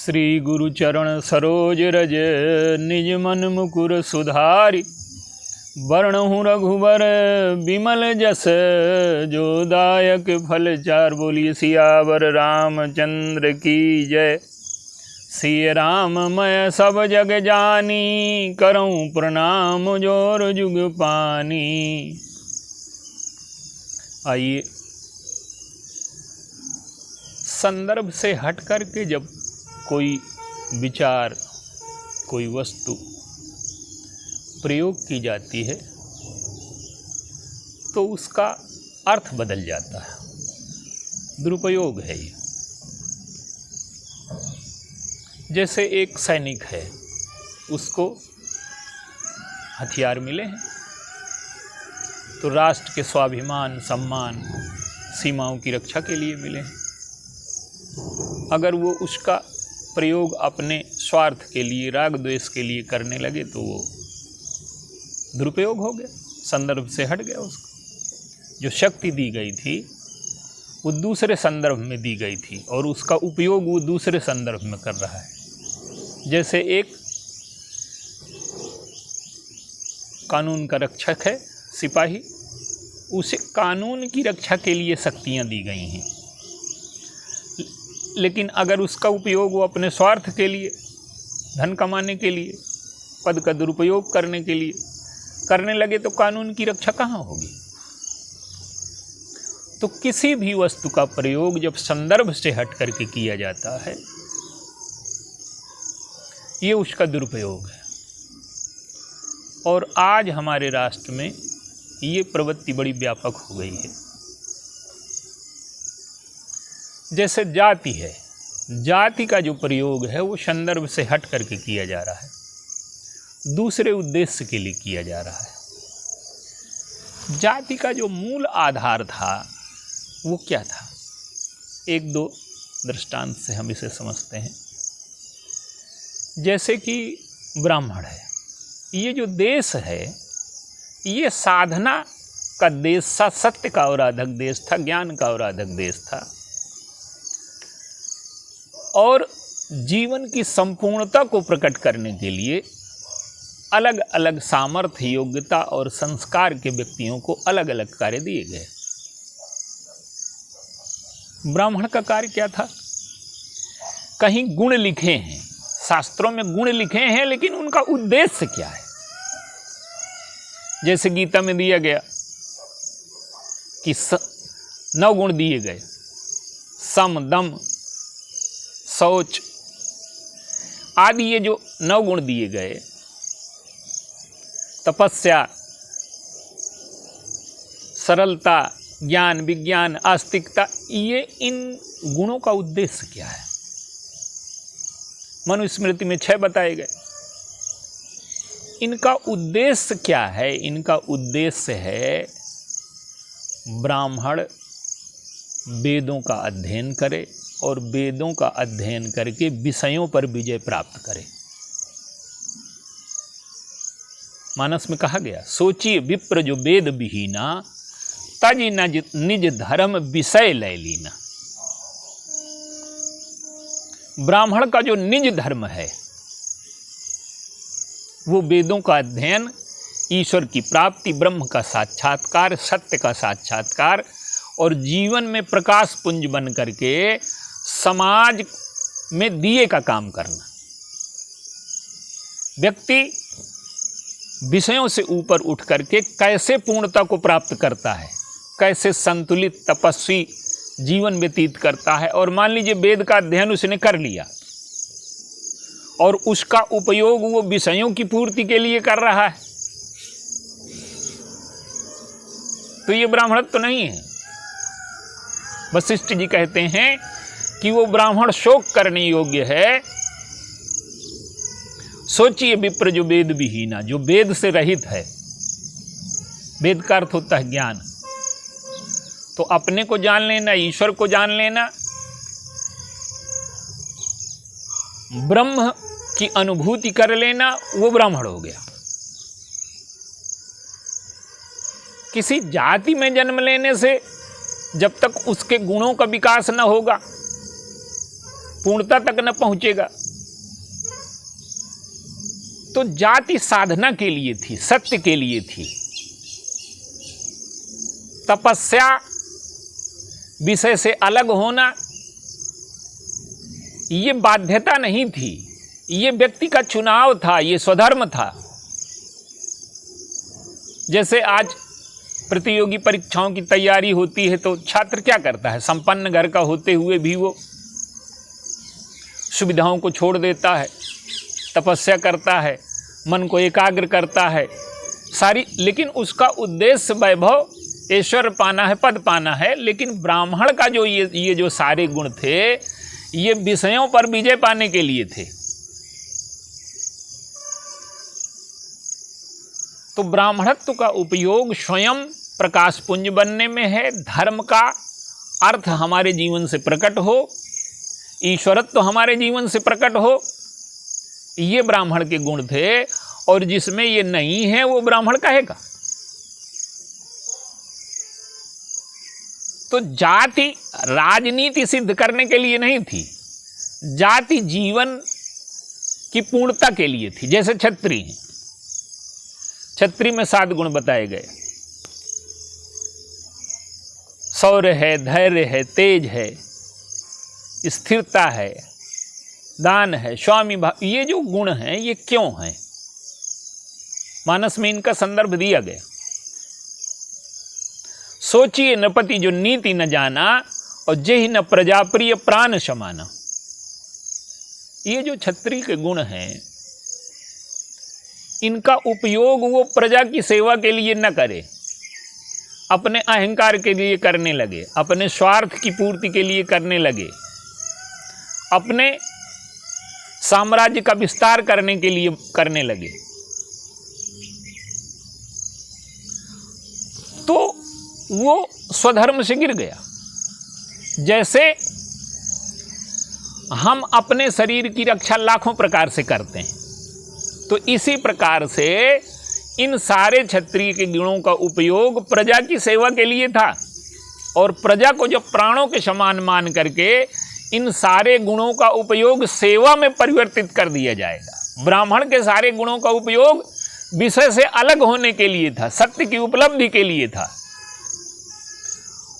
श्री गुरु चरण सरोज रज निज मन मुकुर सुधारि। वर्णहु रघुबर विमल जस जो दायक फल चार। बोलिए सियावर रामचंद्र की जय। सिय राम मैं सब जग जानी, करऊँ प्रणाम जोर जुग पानी। आइए संदर्भ से हट कर के जब कोई विचार, कोई वस्तु प्रयोग की जाती है तो उसका अर्थ बदल जाता है, दुरुपयोग है ये। जैसे एक सैनिक है, उसको हथियार मिले हैं तो राष्ट्र के स्वाभिमान, सम्मान, सीमाओं की रक्षा के लिए मिले हैं। अगर वो उसका प्रयोग अपने स्वार्थ के लिए, राग द्वेष के लिए करने लगे तो वो दुरुपयोग हो गया, संदर्भ से हट गया। उसको जो शक्ति दी गई थी वो दूसरे संदर्भ में दी गई थी और उसका उपयोग वो दूसरे संदर्भ में कर रहा है। जैसे एक कानून का रक्षक है, सिपाही, उसे कानून की रक्षा के लिए शक्तियां दी गई हैं, लेकिन अगर उसका उपयोग वो अपने स्वार्थ के लिए, धन कमाने के लिए, पद का दुरुपयोग करने के लिए करने लगे तो कानून की रक्षा कहाँ होगी। तो किसी भी वस्तु का प्रयोग जब संदर्भ से हट करके किया जाता है, ये उसका दुरुपयोग है। और आज हमारे राष्ट्र में ये प्रवृत्ति बड़ी व्यापक हो गई है। जैसे जाति है, जाति का जो प्रयोग है वो संदर्भ से हट करके किया जा रहा है, दूसरे उद्देश्य के लिए किया जा रहा है। जाति का जो मूल आधार था वो क्या था? एक दो दृष्टांत से हम इसे समझते हैं। जैसे कि ब्राह्मण है, ये जो देश है ये साधना का देश था, सत्य का आराधक देश था, ज्ञान का आराधक देश था और जीवन की संपूर्णता को प्रकट करने के लिए अलग अलग सामर्थ्य, योग्यता और संस्कार के व्यक्तियों को अलग अलग कार्य दिए गए। ब्राह्मण का कार्य क्या था? कहीं गुण लिखे हैं, शास्त्रों में गुण लिखे हैं, लेकिन उनका उद्देश्य क्या है? जैसे गीता में दिया गया कि 9 गुण दिए गए, सम, दम, शौच आदि। ये जो 9 गुण दिए गए, तपस्या, सरलता, ज्ञान, विज्ञान, आस्तिकता, ये इन गुणों का उद्देश्य क्या है? मनुस्मृति में 6 बताए गए। इनका उद्देश्य क्या है? इनका उद्देश्य है ब्राह्मण वेदों का अध्ययन करे और वेदों का अध्ययन करके विषयों पर विजय प्राप्त करे। मानस में कहा गया, सोचिए विप्र जो वेद विहीना, तज निज धर्म विषय लय लीना। ब्राह्मण का जो निज धर्म है वो वेदों का अध्ययन, ईश्वर की प्राप्ति, ब्रह्म का साक्षात्कार, सत्य का साक्षात्कार और जीवन में प्रकाश पुंज बन करके समाज में दिए का काम करना। व्यक्ति विषयों से ऊपर उठ करके कैसे पूर्णता को प्राप्त करता है, कैसे संतुलित तपस्वी जीवन व्यतीत करता है। और मान लीजिए वेद का अध्ययन उसने कर लिया और उसका उपयोग वो विषयों की पूर्ति के लिए कर रहा है, तो ये ब्राह्मणत्व तो नहीं है। वशिष्ठ जी कहते हैं कि वो ब्राह्मण शोक करने योग्य है। सोचिए विप्र जो वेद विहीना, जो वेद से रहित है। वेद का अर्थ होता है ज्ञान। तो अपने को जान लेना, ईश्वर को जान लेना, ब्रह्म की अनुभूति कर लेना, वो ब्राह्मण हो गया। किसी जाति में जन्म लेने से जब तक उसके गुणों का विकास न होगा, पूर्णता तक न पहुंचेगा। तो जाति साधना के लिए थी, सत्य के लिए थी। तपस्या, विषय से अलग होना, ये बाध्यता नहीं थी, ये व्यक्ति का चुनाव था, ये स्वधर्म था। जैसे आज प्रतियोगी परीक्षाओं की तैयारी होती है तो छात्र क्या करता है, संपन्न घर का होते हुए भी वो सुविधाओं को छोड़ देता है, तपस्या करता है, मन को एकाग्र करता है सारी, लेकिन उसका उद्देश्य वैभव ऐश्वर्य पाना है, पद पाना है। लेकिन ब्राह्मण का जो ये जो सारे गुण थे, ये विषयों पर विजय पाने के लिए थे। तो ब्राह्मणत्व का उपयोग स्वयं प्रकाश पुंज बनने में है, धर्म का अर्थ हमारे जीवन से प्रकट हो, ईश्वरत्व हमारे जीवन से प्रकट हो, ये ब्राह्मण के गुण थे। और जिसमें ये नहीं है वो ब्राह्मण कहेगा। तो जाति राजनीति सिद्ध करने के लिए नहीं थी, जाति जीवन की पूर्णता के लिए थी। जैसे क्षत्रिय हैं, क्षत्रिय में 7 गुण बताए गए, शौर्य है, धैर्य है, तेज है, स्थिरता है, दान है, स्वामी भाव। ये जो गुण हैं ये क्यों हैं? मानस में इनका संदर्भ दिया गया। सोचिए नपति जो नीति न जाना, और जेहि न प्रजा प्रिय प्राण समाना। ये जो क्षत्रिय के गुण हैं, इनका उपयोग वो प्रजा की सेवा के लिए न करे, अपने अहंकार के लिए करने लगे, अपने स्वार्थ की पूर्ति के लिए करने लगे, अपने साम्राज्य का विस्तार करने के लिए करने लगे, तो वो स्वधर्म से गिर गया। जैसे हम अपने शरीर की रक्षा लाखों प्रकार से करते हैं, तो इसी प्रकार से इन सारे क्षत्रिय के गुणों का उपयोग प्रजा की सेवा के लिए था। और प्रजा को जब प्राणों के समान मान करके इन सारे गुणों का उपयोग सेवा में परिवर्तित कर दिया जाएगा। ब्राह्मण के सारे गुणों का उपयोग विषय से अलग होने के लिए था, सत्य की उपलब्धि के लिए था।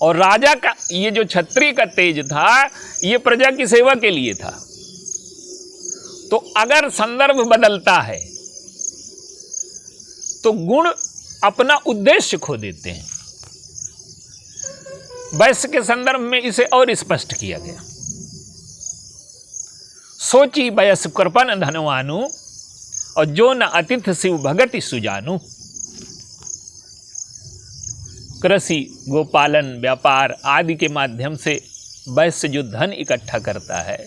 और राजा का ये जो क्षत्रिय का तेज था, ये प्रजा की सेवा के लिए था। तो अगर संदर्भ बदलता है तो गुण अपना उद्देश्य खो देते हैं। वैश्य के संदर्भ में इसे और स्पष्ट किया गया। सोची वयस कृपन धनवानु, और जो न अतिथ शिव भगति सुजानु। कृषि, गोपालन, व्यापार आदि के माध्यम से वैश्य जो धन इकट्ठा करता है,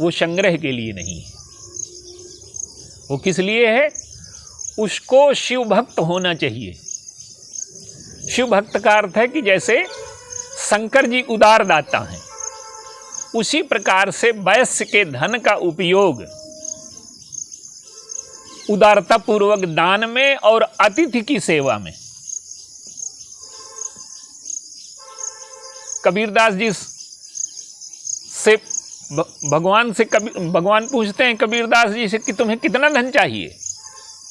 वो संग्रह के लिए नहीं है। वो किस लिए है? उसको शिव भक्त होना चाहिए। शिव भक्त का अर्थ है कि जैसे शंकर जी उदार दाता हैं, उसी प्रकार से वैश्य के धन का उपयोग उदारता पूर्वक दान में और अतिथि की सेवा में। कबीरदास जी से भगवान पूछते हैं कबीरदास जी से कि तुम्हें कितना धन चाहिए?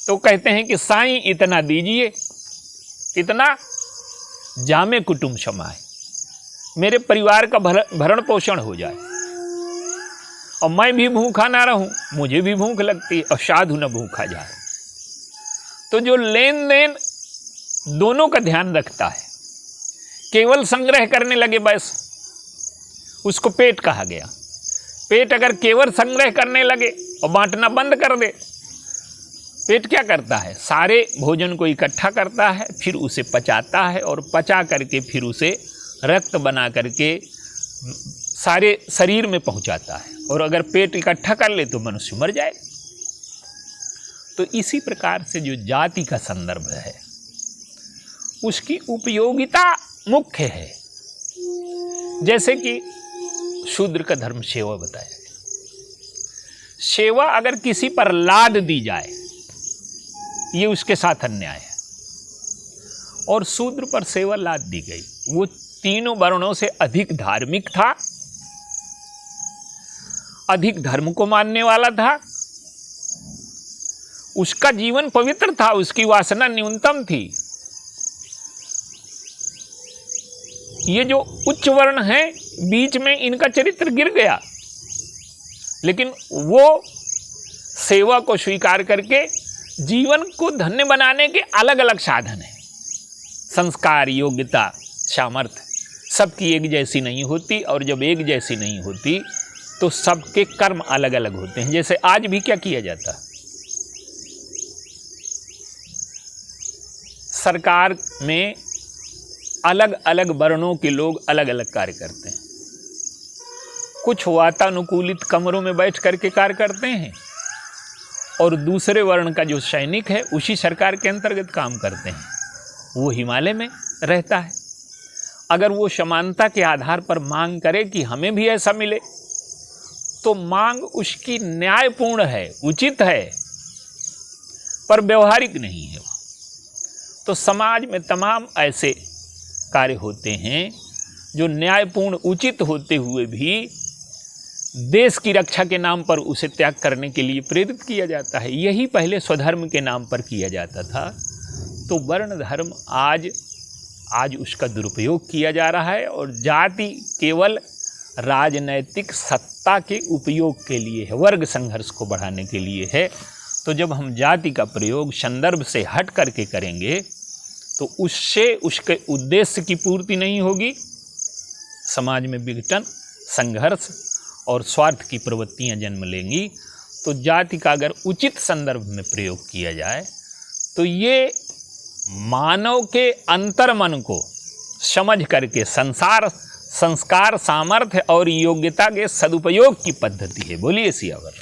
तो कहते हैं कि साईं इतना दीजिए, इतना जामे कुटुंब समाए, मेरे परिवार का भरण पोषण हो जाए, और मैं भी भूखा ना रहूं, मुझे भी भूख लगती है, और साधु न भूखा जाए। तो जो लेन देन दोनों का ध्यान रखता है, केवल संग्रह करने लगे बस, उसको पेट कहा गया। पेट अगर केवल संग्रह करने लगे और बांटना बंद कर दे, पेट क्या करता है? सारे भोजन को इकट्ठा करता है, फिर उसे पचाता है, और पचा करके फिर उसे रक्त बना करके सारे शरीर में पहुंचाता है। और अगर पेट इकट्ठा कर ले तो मनुष्य मर जाए। तो इसी प्रकार से जो जाति का संदर्भ है, उसकी उपयोगिता मुख्य है। जैसे कि शूद्र का धर्म सेवा बताया गया। सेवा अगर किसी पर लाद दी जाए, ये उसके साथ अन्याय है। और शूद्र पर सेवा लाद दी गई, वो तीनों वर्णों से अधिक धार्मिक था, अधिक धर्म को मानने वाला था, उसका जीवन पवित्र था, उसकी वासना न्यूनतम थी। ये जो उच्च वर्ण है, बीच में इनका चरित्र गिर गया, लेकिन वो सेवा को स्वीकार करके जीवन को धन्य बनाने के अलग अलग साधन हैं। संस्कार, योग्यता, सामर्थ्य सबकी एक जैसी नहीं होती, और जब एक जैसी नहीं होती तो सबके कर्म अलग अलग होते हैं। जैसे आज भी क्या किया जाता है, सरकार में अलग अलग वर्णों के लोग अलग अलग कार्य करते हैं। कुछ वातानुकूलित कमरों में बैठ करके कार्य करते हैं, और दूसरे वर्ण का जो सैनिक है उसी सरकार के अंतर्गत काम करते हैं। वो हिमालय में रहता है। अगर वो समानता के आधार पर मांग करे कि हमें भी ऐसा मिले, तो मांग उसकी न्यायपूर्ण है, उचित है, पर व्यवहारिक नहीं है। तो समाज में तमाम ऐसे कार्य होते हैं जो न्यायपूर्ण, उचित होते हुए भी देश की रक्षा के नाम पर उसे त्याग करने के लिए प्रेरित किया जाता है। यही पहले स्वधर्म के नाम पर किया जाता था। तो वर्ण धर्म आज उसका दुरुपयोग किया जा रहा है, और जाति केवल राजनैतिक सत्ता के उपयोग के लिए है, वर्ग संघर्ष को बढ़ाने के लिए है। तो जब हम जाति का प्रयोग संदर्भ से हट करके करेंगे तो उससे उसके उद्देश्य की पूर्ति नहीं होगी, समाज में विघटन, संघर्ष और स्वार्थ की प्रवृत्तियां जन्म लेंगी। तो जाति का अगर उचित संदर्भ में प्रयोग किया जाए तो ये मानव के अंतर्मन को समझ करके संस्कार, सामर्थ्य और योग्यता के सदुपयोग की पद्धति है। बोलिए सियावर।